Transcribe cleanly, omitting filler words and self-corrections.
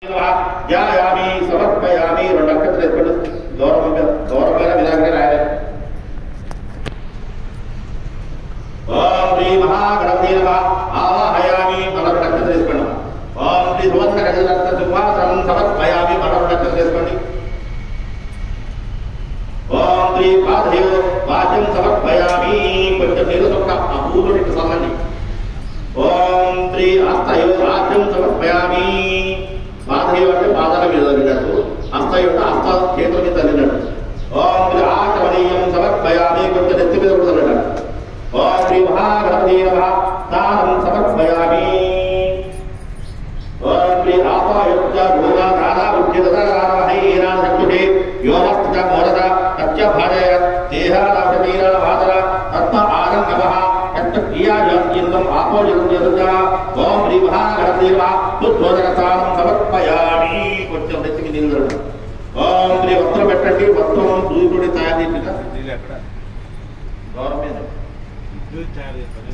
ध्यायामि समर्पयामि రెండు అక్షతలు ఎత్తుకొని గౌరవమైన విధానంగా రాయాలి. ఓం శ్రీ మహాగణపతి నమః ఆవాహయామి మరొక అక్షతలు తీసుకోండి. ఓం శ్రీ సువర్ణ గజరత్న సింహాసనం సమర్పయామి మరొక అక్షతలు తీసుకోండి. ఓం శ్రీ పాదదేవ వాద్యం సమర్పయామి కొంచెం నీరు తొక్క ఆ పూలు ఇట్టు సమ్మండి. ఓం శ్రీ హస్తయో రాజ్యం సమర్పయామి పాదదేవ అంటే పాదాల మీద తల్లినట్టు హస్తయో హస్త చేతుల మీద తల్లినట్టు. ఓం శ్రీ ఆచమనీయం సమర్పయామి కొంచెం నెత్తి మీద కూడా తల్లినట్టు. ఓం శ్రీ మహాగణపతి నమః దానం సమర్పయామి. ఓం శ్రీ ఆపాయుక్త భూమ దాన ఉద్యతరామహైరాశక్తుడే యోమస్థిత మోరద సత్య భాజయ దేహానాశీర మాతర తత్మ ఆనందమః క్రియాజం ఆపోజన. ఓం శ్రీ మహాగణపతి నమః సమర్పయామి కొంచెం నెత్తికి నీళ్ళు. ఓం శ్రీ వస్త్రం పెట్టండి. వస్త్రం దూరుడి తయారు చేసిన గౌరవం